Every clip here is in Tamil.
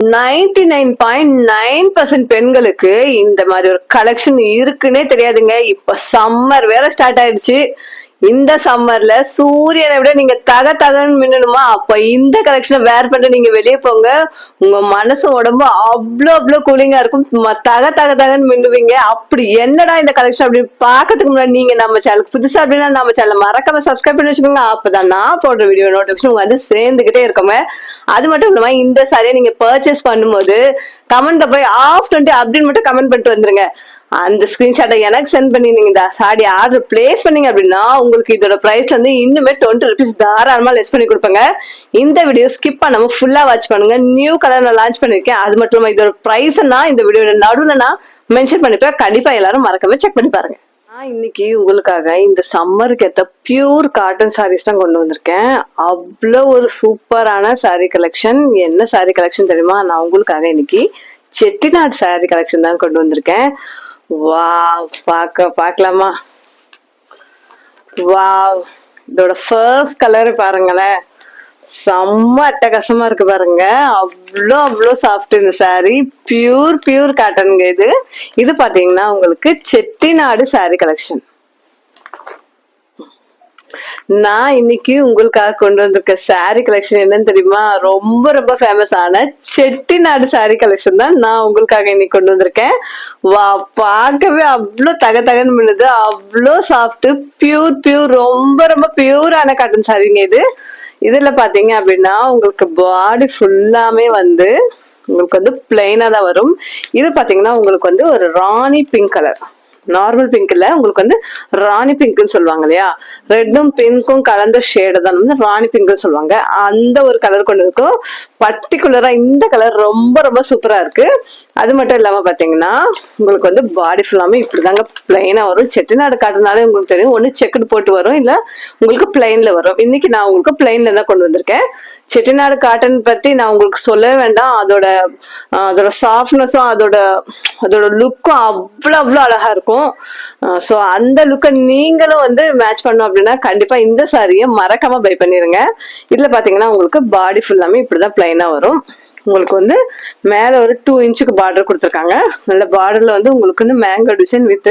99.9% பெண்களுக்கு இந்த மாதிரி ஒரு கலெக்ஷன் இருக்குன்னே தெரியாதுங்க. இப்ப சம்மர் வேற ஸ்டார்ட் ஆயிடுச்சு. இந்த சம்மர்ல சூரியனை விட நீங்க தகன்னு மின்னணுமா, அப்ப இந்த கலெக்ஷனை வேர் பண்ணிட்டு நீங்க வெளியே போங்க. உங்க மனசு உடம்பு அவ்வளவு கூலிங்கா இருக்கும். தகன்னு மின்னுவீங்க. அப்படி என்னடா இந்த கலெக்ஷன் அப்படின்னு பாக்கிறதுக்கு முன்னாடி நீங்க நம்ம சேனலுக்கு புதுசா அப்படின்னா நம்ம சேனல் மறக்காம சப்ஸ்கிரைப் பண்ணி வச்சுக்கோங்க. அப்பதான் நான் போடுற வீடியோ நோட்டிபிகேஷன் உங்க வந்து சேர்ந்துகிட்டே இருக்கோங்க. அது மட்டும் இல்லாம இந்த சாரியை நீங்க பர்ச்சேஸ் பண்ணும்போது கமெண்ட்ல போய் ஆஃப் 20 அப்படின்னு மட்டும் கமெண்ட் பண்ணிட்டு வந்துருங்க. அந்த ஸ்கிரீன்ஷாட்டை எனக்கு சென்ட் பண்ணி நீங்க இந்த சாரி ஆர்டர் பிளேஸ் பண்ணீங்க அப்படின்னா உங்களுக்கு இதோட பிரைஸ்ல இருந்து இன்னுமே 20 rupees தாராளமா லெஸ் பண்ணி கொடுப்பாங்க. இந்த வீடியோ ஸ்கிப் பண்ணாம ஃபுல்லா வாட்ச் பண்ணுங்க. நியூ கலர் நான் லான்ச் பண்ணிருக்கேன். அது மட்டும் இல்லாம இதோட பிரைஸ் நான் இந்த வீடியோட நடுவுல நான் மென்ஷன் பண்ணிப்பேன். கண்டிப்பா எல்லாரும் மறக்காம செக் பண்ணி பாருங்க. நான் இன்னைக்கு உங்களுக்காக இந்த சம்மருக்கு ஏற்ற பியூர் காட்டன் சாரீஸ் தான் கொண்டு வந்திருக்கேன். அவ்வளோ ஒரு சூப்பரான சாரீ கலெக்ஷன். என்ன சாரீ கலெக்ஷன் தெரியுமா? நான் உங்களுக்காக இன்னைக்கு செட்டிநாடு சாரீ கலெக்ஷன் தான் கொண்டு வந்திருக்கேன். வாவ், பார்க்கலாமா? வாவ், இதோட ஃபர்ஸ்ட் கலர் பாருங்களேன். செம்ம அட்டகாசமா இருக்கு பாருங்க. அவ்வளோ சாஃப்ட் இந்த சாரி. பியூர் காட்டனுங்க இது. இது பாத்தீங்கன்னா உங்களுக்கு செட்டிநாடு சாரி கலெக்ஷன். நான் இன்னைக்கு உங்களுக்காக கொண்டு வந்திருக்க சாரி கலெக்ஷன் என்னன்னு தெரியுமா? ரொம்ப ஃபேமஸ் ஆன செட்டிநாடு சாரி கலெக்ஷன் தான் நான் உங்களுக்காக இன்னைக்கு கொண்டு வந்திருக்கேன். வா, பார்க்கவே அவ்வளோ தகன்னு பண்ணுது. அவ்வளோ சாஃப்ட், பியூர் ரொம்ப பியூரான காட்டன் சாரிங்க இது. இதுல பாத்தீங்க அப்படின்னா உங்களுக்கு பாடி ஃபுல்லாமே வந்து உங்களுக்கு வந்து பிளைனா தான் வரும். இது பாத்தீங்கன்னா உங்களுக்கு வந்து ஒரு ராணி பிங்க் கலர். நார்மல் பிங்க் இல்ல, உங்களுக்கு வந்து ராணி பிங்க்னு சொல்லுவாங்க இல்லையா? ரெட்டும் பிங்க்கும் கலந்த ஷேடு தான் வந்து ராணி பிங்க்னு சொல்லுவாங்க. அந்த ஒரு கலர் கொண்டு இருக்கும். பர்டிகுலரா இந்த கலர் ரொம்ப சூப்பரா இருக்கு. அது மட்டும் இல்லாம பாத்தீங்கன்னா உங்களுக்கு வந்து பாடி ஃபுல்லாமே இப்படிதாங்க பிளைனா வரும். செட்டிநாடு காட்டுனாலே உங்களுக்கு தெரியும், ஒண்ணு செக்குடு போட்டு வரும், இல்ல உங்களுக்கு பிளைன்ல வரும். இன்னைக்கு நான் உங்களுக்கு பிளைன்ல தான் கொண்டு வந்திருக்கேன். செட்டிநாடு காட்டன் பத்தி நான் உங்களுக்கு சொல்லவே வேண்டாம். அதோட சாஃப்ட்னஸும் அதோட லுக்கும் அவ்வளோ அழகா இருக்கும். சோ அந்த லுக்கை நீங்களும் வந்து மேட்ச் பண்ணோம் அப்படின்னா கண்டிப்பா இந்த சாரியை மறக்காம பை பண்ணிருங்க. இதுல பாத்தீங்கன்னா உங்களுக்கு பாடி ஃபுல்லாமே இப்படிதான் பிளைனா வரும். உங்களுக்கு வந்து மேல ஒரு 2 inch பார்டர் கொடுத்துருக்காங்க. நல்ல பார்டர்ல வந்து உங்களுக்கு வந்து மேங்கோ டிசைன் வித்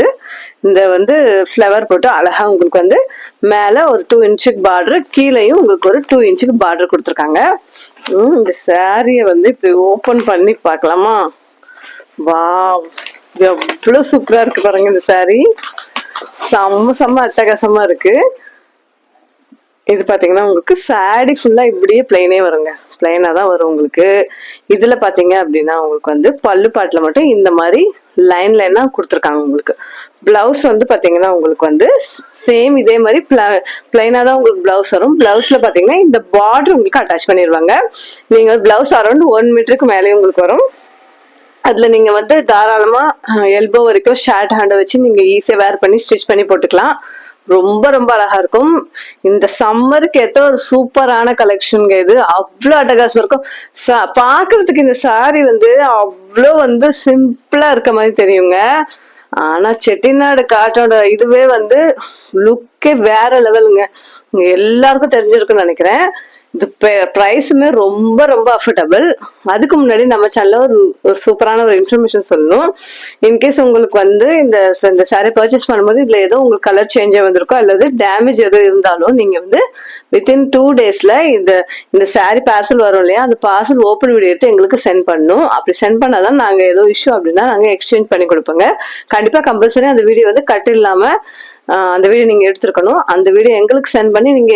இந்த வந்து ஃபிளவர் போட்டு அழகா உங்களுக்கு வந்து மேல ஒரு 2 inch பார்டர், கீழேயும் உங்களுக்கு ஒரு 2 inch பார்டர் கொடுத்துருக்காங்க. இந்த சாரிய வந்து இப்படி ஓபன் பண்ணி பார்க்கலாமா? வாவ், எவ்வளவு சூப்பரா இருக்கு பாருங்க. இந்த சாரி செம்ம அட்டகாசமா இருக்கு. இது பாத்தீங்கன்னா உங்களுக்கு சாரி ஃபுல்லா இப்படியே பிளைனே வருங்க. பிளைனா தான் வரும் உங்களுக்கு. இதுல பாத்தீங்க அப்படின்னா உங்களுக்கு வந்து பல்லு பாட்டுல மட்டும் இந்த மாதிரி லைனா கொடுத்துருக்காங்க. உங்களுக்கு பிளவுஸ் வந்து பாத்தீங்கன்னா உங்களுக்கு வந்து சேம் இதே மாதிரி பிளைனா தான் உங்களுக்கு பிளவுஸ் வரும். பிளவுஸ்ல பாத்தீங்கன்னா இந்த பார்டர் உங்களுக்கு அட்டாச் பண்ணிடுவாங்க. நீங்க பிளவுஸ் அரௌண்ட் 1 மீட்டருக்கு மேலே உங்களுக்கு வரும். அதுல நீங்க வந்து தாராளமா எல்போ வரைக்கும் ஷார்ட் ஹேண்ட் வச்சு நீங்க ஈஸியா வேர் பண்ணி ஸ்டிச் பண்ணி போட்டுக்கலாம். ரொம்ப அழகா இருக்கும். இந்த சம்மருக்கு ஏத்த ஒரு சூப்பரான கலெக்ஷனுங்க இது. அவ்வளவு அட்டகாசம் இருக்கும். பாக்குறதுக்கு இந்த சாரி வந்து அவ்வளோ வந்து சிம்பிளா இருக்க மாதிரி தெரியுங்க. ஆனா செட்டிநாடு காட்டோட இதுவே வந்து லுக்கே வேற லெவலுங்க. உங்க எல்லாருக்கும் தெரிஞ்சிருக்குன்னு நினைக்கிறேன். இது பிரைஸுமே ரொம்ப அஃபோர்டபுள். அதுக்கு முன்னாடி நம்ம சேனல்ல ஒரு சூப்பரான ஒரு இன்ஃபர்மேஷன் சொல்லணும். இன்கேஸ் உங்களுக்கு வந்து இந்த சாரி பர்ச்சேஸ் பண்ணும்போது இதுல ஏதோ உங்களுக்கு கலர் சேஞ்ச் வந்திருக்கோ அல்லது டேமேஜ் எதுவும் இருந்தாலும் நீங்க வந்து வித்தின் 2 daysல இந்த சாரி பார்சல் வரும் இல்லையா, அந்த பார்சல் ஓப்பன் வீடியோ எடுத்து எங்களுக்கு சென்ட் பண்ணணும். அப்படி சென்ட் பண்ணாதான் நாங்க ஏதோ இஷ்யூ அப்படின்னா நாங்க எக்ஸ்சேஞ்ச் பண்ணி கொடுப்போங்க. கண்டிப்பா கம்பல்சரி அந்த வீடியோ வந்து கட் இல்லாம அந்த வீடியோ நீங்க எடுத்துருக்கணும். அந்த வீடியோ எங்களுக்கு சென்ட் பண்ணி நீங்க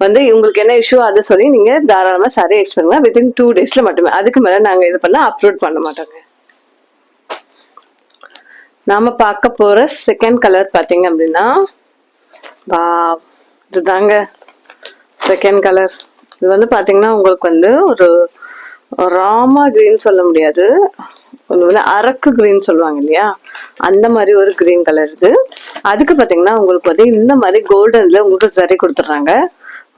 வந்து உங்களுக்கு என்ன இஷ்யூ அதை சொல்லி நீங்க தாராளமா சாரி எக்ஸ்ட் பண்ணுங்க. வித்தின் 2 daysல மட்டுமே. அதுக்கு மேல நாங்க இது பண்ண அப்லோட் பண்ண மாட்டோங்க. நாம பார்க்க போற செகண்ட் கலர் பாத்தீங்க அப்படின்னா இதுதாங்க செகண்ட் கலர். இது வந்து பாத்தீங்கன்னா உங்களுக்கு வந்து ஒரு ராமா கிரீன் சொல்ல முடியாது, அரக்கு கிரீன் சொல்லுவாங்க இல்லையா, அந்த மாதிரி ஒரு கிரீன் கலர் இது. அதுக்கு பாத்தீங்கன்னா உங்களுக்கு வந்து இந்த மாதிரி கோல்டன்ல உங்களுக்கு சரி கொடுத்துறாங்க.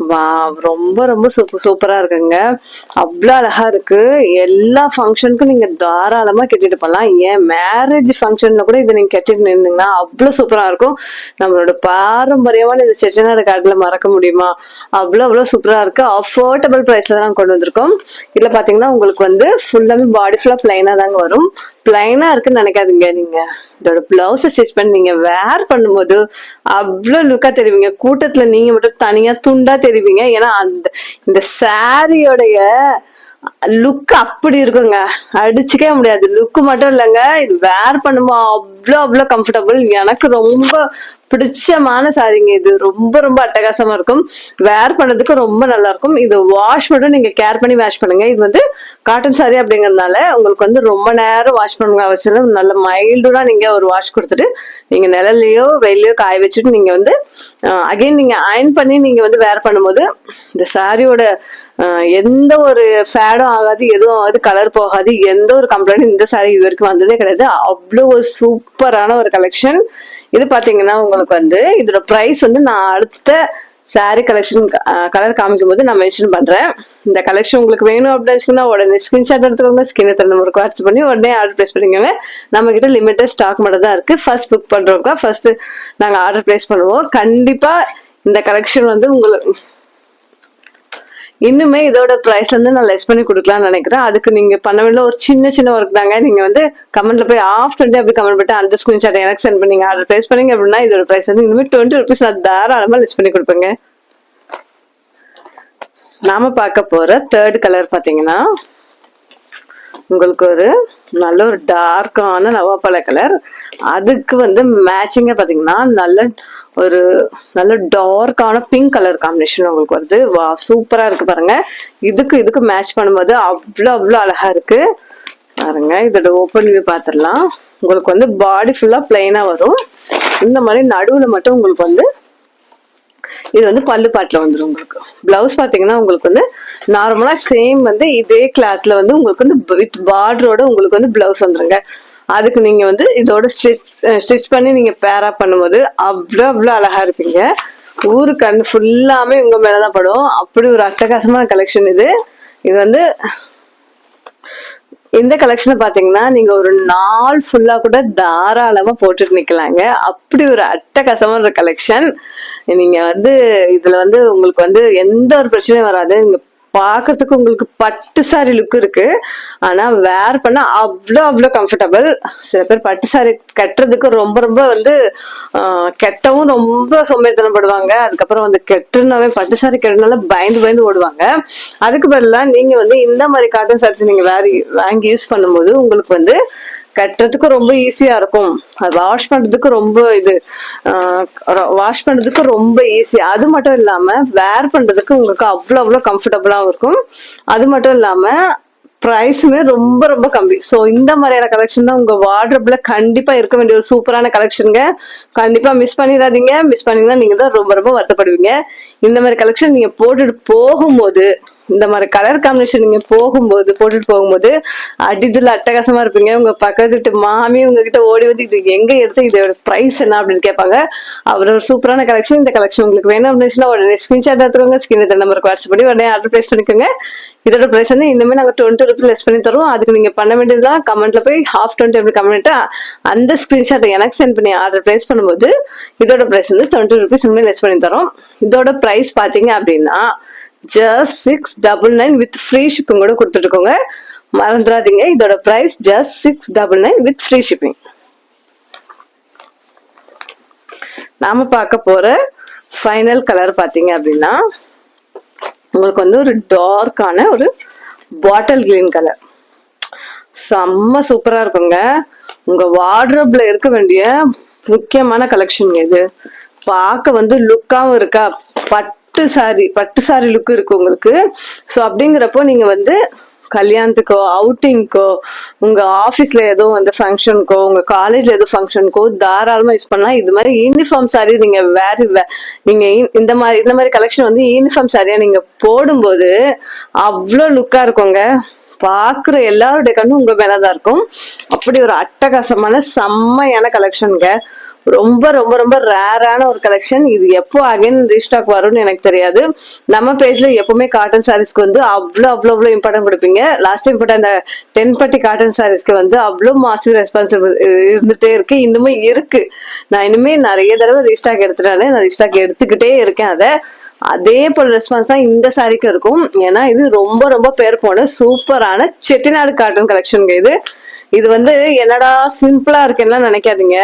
வா ரொம்ப ரொம்ப சூப்பரா இருக்குங்க. அவ்வளோ அழகா இருக்கு. எல்லா ஃபங்க்ஷனுக்கும் நீங்க தாராளமா கட்டிட்டு போகலாம். ஏன் மேரேஜ் ஃபங்க்ஷன்ல கூட இதை நீங்க கட்டிட்டு நின்னீங்கன்னா அவ்வளோ சூப்பரா இருக்கும். நம்மளோட பாரம்பரியமான இந்த செட்டிநாடு காட்டுல மறக்க முடியுமா? அவ்வளோ சூப்பரா இருக்கு. அஃபோர்டபுள் பிரைஸ்ல தான் கொண்டு வந்திருக்கோம். இதுல பாத்தீங்கன்னா உங்களுக்கு வந்து ஃபுல்லாமே பாடி ஃபுல்லா பிளைனா தாங்க வரும். பிளைனா இருக்குன்னு நினைக்காதீங்க நீங்க. இதோட பிளவுஸ் ஸ்டிச் பண்ணி நீங்க வேர் பண்ணும்போது அவ்வளவு லுக்கா தெரிவிங்க. கூட்டத்துல நீங்க மட்டும் தனியா துண்டா தெரிவிங்க. ஏன்னா அந்த இந்த சாரியோடைய லுக் அப்படி இருக்குங்க. அடிச்சுக்கவே முடியாது. லுக் மட்டும் இல்லைங்க, இது வேர் பண்ணும்போது அவ்வளோ கம்ஃபர்டபுள். எனக்கு ரொம்ப பிடிச்சமான சாரிங்க இது. ரொம்ப அட்டகாசமா இருக்கும். வேர் பண்ணதுக்கு ரொம்ப நல்லா இருக்கும். இது வாஷ் மட்டும் நீங்க கேர் பண்ணி வாஷ் பண்ணுங்க. இது வந்து காட்டன் சாரி அப்படிங்கறதுனால உங்களுக்கு வந்து ரொம்ப நேரம் வாஷ் பண்ணுங்க அவசியம். நல்ல மைல்டா நீங்க ஒரு வாஷ் கொடுத்துட்டு நீங்க நிழல்லையோ வெயிலையோ காய வச்சுட்டு நீங்க வந்து அகைன் நீங்க அயன் பண்ணி நீங்க வந்து வேர் பண்ணும்போது இந்த சாரியோட எந்த ஒரு ஃபேடும் ஆகாது, எதுவும் ஆகாது, கலர் போகாது, எந்த ஒரு கம்ப்ளைண்ட் இந்த சாரி இது வரைக்கும் வந்ததே கிடையாது. அவ்வளவு ஒரு சூப்பரான ஒரு கலெக்ஷன். இது பாத்தீங்கன்னா உங்களுக்கு வந்து இதோட பிரைஸ் வந்து நான் அடுத்த சாரி கலெக்ஷன் கலர் காமிக்கும் போது நான் மென்ஷன் பண்றேன். இந்த கலெக்ஷன் உங்களுக்கு வேணும் அப்படின்னு உடனே ஸ்கிரீன்ஷாட் எடுத்துக்கோங்க. ஸ்கிரீன் நம்பருக்கு வாட்ஸ்அப் பண்ணி உடனே ஆர்டர் பிளேஸ் பண்ணிக்கோங்க. நம்ம கிட்ட லிமிட்டட் ஸ்டாக் மட்டும் தான் இருக்கு. ஃபர்ஸ்ட் புக் பண்றவங்க ஃபர்ஸ்ட் நாங்க ஆர்டர் பிளேஸ் பண்ணுவோம். கண்டிப்பா இந்த கலெக்ஷன் வந்து உங்களுக்கு இன்னுமே இதோட பிரைஸ்ல இருந்து நான் லெஸ் பண்ணி கொடுக்கலாம்னு நினைக்கிறேன். அதுக்கு நீங்க பண்ண வேண்டிய ஒரு சின்ன ஒர்க் தாங்க. நீங்க வந்து கமெண்ட்ல போய் ஆஃப்டர் அப்படி கமெண்ட் பண்ணிட்டு அந்த ஸ்கிரீன்ஷாட் எனக்கு சென்ட் பண்ணீங்க, ஆர்டர் பிளேஸ் பண்ணீங்க அப்படின்னா இதோட பிரைஸ் வந்து இனிமேல் 20 rupees நான் தாராளமா லெஸ் பண்ணி கொடுப்பேங்க. நாம பார்க்க போற தேர்ட் கலர் பாத்தீங்கன்னா உங்களுக்கு ஒரு நல்ல ஒரு டார்க்கான நவாப்பழ கலர். அதுக்கு வந்து மேட்சிங்கா பாத்தீங்கன்னா நல்ல டார்க்கான பிங்க் கலர் காம்பினேஷன் உங்களுக்கு வருது. வா சூப்பரா இருக்கு பாருங்க. இதுக்கு மேட்ச் பண்ணும்போது அவ்வளோ அழகா இருக்கு பாருங்க. இதோட ஓப்பன் வியூ பாத்திரலாம். உங்களுக்கு வந்து பாடி ஃபுல்லா பிளைனா வரும். இந்த மாதிரி நடுவுல மட்டும் உங்களுக்கு வந்து இது வந்து பல்லு பாட்டுல வந்துடும். உங்களுக்கு பிளவுஸ் பாத்தீங்கன்னா உங்களுக்கு வந்து நார்மலா சேம் வந்து இதே கிளாத்ல வந்து உங்களுக்கு வந்து வித் பார்டரோட உங்களுக்கு வந்து பிளவுஸ் வந்துருங்க. அதுக்கு நீங்க வந்து இதோட ஸ்டிச் பண்ணி நீங்க பேரா பண்ணும்போது அவ்வளோ அழகா இருப்பீங்க. ஊரு கண் ஃபுல்லாமே உங்க மேலதான் படும். அப்படி ஒரு அட்டகாசமான கலெக்ஷன் இது. இது வந்து இந்த கலெக்ஷனை பாத்தீங்கன்னா நீங்க ஒரு நாள் ஃபுல்லா கூட தாராளமா போட்டுட்டு நிக்கலாங்க. அப்படி ஒரு அட்டகாசமான ஒரு கலெக்ஷன். நீங்க வந்து இதுல வந்து உங்களுக்கு வந்து எந்த ஒரு பிரச்சனையும் வராது. நீங்க பாக்குறதுக்கு உங்களுக்கு பட்டு சாரி லுக் இருக்கு. ஆனா வேர் பண்ண அவ்வளோ கம்ஃபர்டபுள். சில பேர் பட்டு சாரி கட்டுறதுக்கு ரொம்ப வந்து கெட்டவும் ரொம்ப சோம்பேறித்தனப்படுவாங்க. அதுக்கப்புறம் வந்து கெட்டுனாவே பட்டு சாரி கெட்டுனால பயந்து ஓடுவாங்க. அதுக்கு பதிலா நீங்க வந்து இந்த மாதிரி காட்டன் சாரீஸ் நீங்க வாங்கி யூஸ் பண்ணும்போது உங்களுக்கு வந்து கட்டுறதுக்கு ரொம்ப ஈஸியா இருக்கும். அது வாஷ் பண்றதுக்கு ரொம்ப ஈஸி. அது மட்டும் இல்லாம வேர் பண்றதுக்கு உங்களுக்கு அவ்வளோ கம்ஃபர்டபுளாவும் இருக்கும். அது மட்டும் இல்லாம பிரைஸுமே ரொம்ப கம்மி. சோ இந்த மாதிரியான கலெக்ஷன் தான் உங்க வார்ட்ரோப்ல கண்டிப்பா இருக்க வேண்டிய ஒரு சூப்பரான கலெக்ஷனுங்க. கண்டிப்பா மிஸ் பண்ணிடாதீங்க. மிஸ் பண்ணீங்கன்னா நீங்க தான் ரொம்ப வருத்தப்படுவீங்க. இந்த மாதிரி கலெக்ஷன் நீங்க போட்டுட்டு போகும்போது, இந்த மாதிரி கலர் காம்பினேஷன் நீங்க போட்டுட்டு போகும்போது அடிதுல அட்டகாசமா இருப்பீங்க. உங்க பக்கத்து வீட்டு மாமி உங்ககிட்ட ஓடி வந்து இது எங்க எடுத்து இதோட பிரைஸ் என்ன அப்படின்னு கேட்பாங்க. அவர் ஒரு சூப்பரான கலெக்ஷன். இந்த கலெக்ஷன் உங்களுக்கு வேணும் அப்படின்னு உடனே ஸ்கிரீன்ஷாட் எடுத்துக்கோங்க. ஸ்கிரீன் நம்பருக்கு வாட்ஸ்அப் பண்ணி உடனே ஆர்டர் பிளேஸ் பண்ணிக்கோங்க. இதோட பிரைஸ் வந்து இனிமே நாங்க 20 rupees லெஸ் பண்ணி தருவோம். அதுக்கு நீங்க பண்ண வேண்டியதுதான் கமெண்ட்ல போய் half 20 அப்படி கமெண்ட் அந்த ஸ்கிரீன்ஷாட் எனக்கு சென்ட் பண்ணி ஆர்டர் பிளேஸ் பண்ணும்போது இதோட பிரைஸ் வந்து 20 rupees லெஸ் பண்ணி தரோம். இதோட பிரைஸ் பாத்தீங்க அப்படின்னா just 699 வித் ஃப்ரீ ஷிப்பிங் கூட கொடுத்துட்டு இருக்கோங்க. மறந்துடாதீங்க. இதோட price just 699 with free shipping. நாம பார்க்க போற ஃபைனல் கலர் பாத்தீங்க அப்படின்னா உங்களுக்கு வந்து ஒரு டார்க்கான ஒரு பாட்டில் கிரீன் கலர். செம்ம சூப்பரா இருக்குங்க. உங்க வார்ட்ரோப்ல இருக்க வேண்டிய முக்கியமான கலெக்ஷன் இது. பார்க்க வந்து லுக்காவும் இருக்கா, பட்டு சாரி லுக் இருக்கு உங்களுக்கு. சோ அப்படிங்கிறப்போ நீங்க வந்து கல்யாணத்துக்கோ அவுட்டிங்கோ உங்க ஆபீஸ்ல ஏதோ வந்து ஃபங்க்ஷனுக்கோ உங்க காலேஜ்ல ஏதோ ஃபங்க்ஷனுக்கோ தாராளமா யூஸ் பண்ணலாம். இது மாதிரி யூனிஃபார்ம் சாரி நீங்க நீங்க இந்த மாதிரி கலெக்ஷன் வந்து யூனிஃபார்ம் சாரியா நீங்க போடும்போது அவ்வளோ லுக்கா இருக்குங்க. பாக்குற எல்லாருடைய கண்ணும் உங்க மேலதான் இருக்கும். அப்படி ஒரு அட்டகாசமான செம்மையான கலெக்ஷனுங்க. ரொம்ப ரொம்ப ரொம்ப ரேரான ஒரு கலெக்ஷன். இது எப்போ அகைன் ரீஸ்டாக் வரும்னு எனக்கு தெரியாது. நம்ம பேஜ்ல எப்பவுமே காட்டன் சாரீஸ்க்கு வந்து அவ்வளவு இம்பார்ட்டன்ட் கொடுப்பீங்க. லாஸ்ட் டைம் போட்ட அந்த 10 பட்டி காட்டன் சாரீஸ்க்கு வந்து அவ்வளவு மாசிவ் ரெஸ்பான்சிபிள் இருந்துட்டே இருக்கு, இன்னுமே இருக்கு. நான் இனிமே நிறைய தடவை ரீஸ்டாக் எடுத்துட்டாலே நான் ரீஸ்டாக் எடுத்துக்கிட்டே இருக்கேன். அதே போல ரெஸ்பான்ஸ் தான் இந்த சாரிக்கு இருக்கும். ஏன்னா இது ரொம்ப ரொம்ப பேர் போன சூப்பரான செட்டிநாடு காட்டன் கலெக்ஷனுங்க. இது வந்து என்னடா சிம்பிளா இருக்குன்னா நினைக்காதீங்க.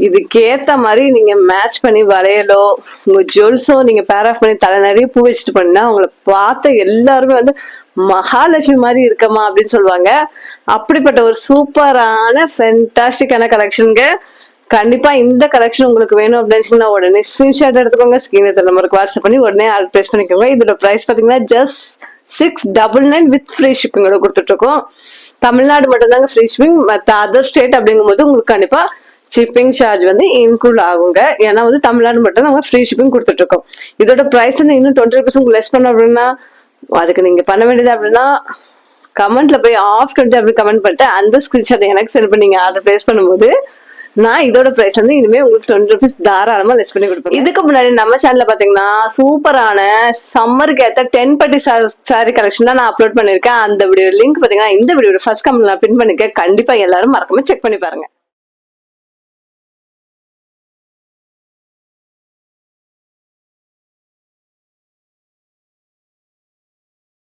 இதுக்கேத்த மாதிரி நீங்க மேட்ச் பண்ணி வளையலோ உங்க ஜுவல்ஸோ நீங்க பேர் ஆஃப் பண்ணி தலை நிறைய பூ வச்சுட்டு பண்ணா உங்களை பார்த்த எல்லாருமே வந்து மகாலட்சுமி மாதிரி இருக்கமா அப்படின்னு சொல்லுவாங்க. அப்படிப்பட்ட ஒரு சூப்பரான ஃபென்டாஸ்டிக்கான கலெக்ஷனுங்க. கண்டிப்பா இந்த கலெக்ஷன் உங்களுக்கு வேணும் அப்படின்னு உடனே ஸ்கிரீன்ஷாட் எடுத்துக்கோங்க. ஸ்கிரீன் நம்பருக்கு வாட்ஸ்அப் பண்ணி உடனே ஆர்டர் பிளேஸ் பண்ணிக்கோங்க. இதோட பிரைஸ் பாத்தீங்கன்னா ஜஸ்ட் 699 வித் ஃப்ரீ ஷிப்பிங்கோட கொடுத்துட்டு இருக்கோம். தமிழ்நாடு மட்டும் தாங்க ஃப்ரீ ஷிப்பிங். மற்ற அதர் ஸ்டேட் அப்படிங்கும் போது உங்களுக்கு கண்டிப்பா ஷிப்பிங் சார்ஜ் வந்து இன்க்ளூட் ஆகுங்க. ஏன்னா வந்து தமிழ்நாடு மட்டும் நாங்க ஃப்ரீ ஷிப்பிங் கொடுத்துட்டு இருக்கோம். இதோட பிரைஸ் வந்து இன்னும் 20% லெஸ் பண்ண அப்படின்னா அதுக்கு நீங்க பண்ண வேண்டியது அப்படின்னா கமெண்ட்ல போய் ஆஃப் 20 அப்படி கமெண்ட் பண்ணிட்டு அந்த ஸ்கிரீன்ஷாட் எனக்கு சென்ட் பண்ணீங்க ஆர்டர் பிளேஸ் பண்ணும்போது நான் இதோட பிரைஸ் வந்து இனிமே உங்களுக்கு 20 rupees தாராளமா லெஸ் பண்ணி கொடுப்பேன். இதுக்கு முன்னாடி நம்ம சேனல்ல பாத்தீங்கன்னா சூப்பரான சம்மருக்கு ஏத்த 10 பட்டி சாரி கலெக்ஷன் தான் நான் அப்லோட் பண்ணிருக்கேன். அந்த வீடியோ லிங்க் பாத்தீங்கன்னா இந்த வீடியோட ஃபர்ஸ்ட் கமெண்ட்ல பின் பண்ணிருக்கேன். கண்டிப்பா எல்லாரும் மறக்காம செக் பண்ணி பாருங்க.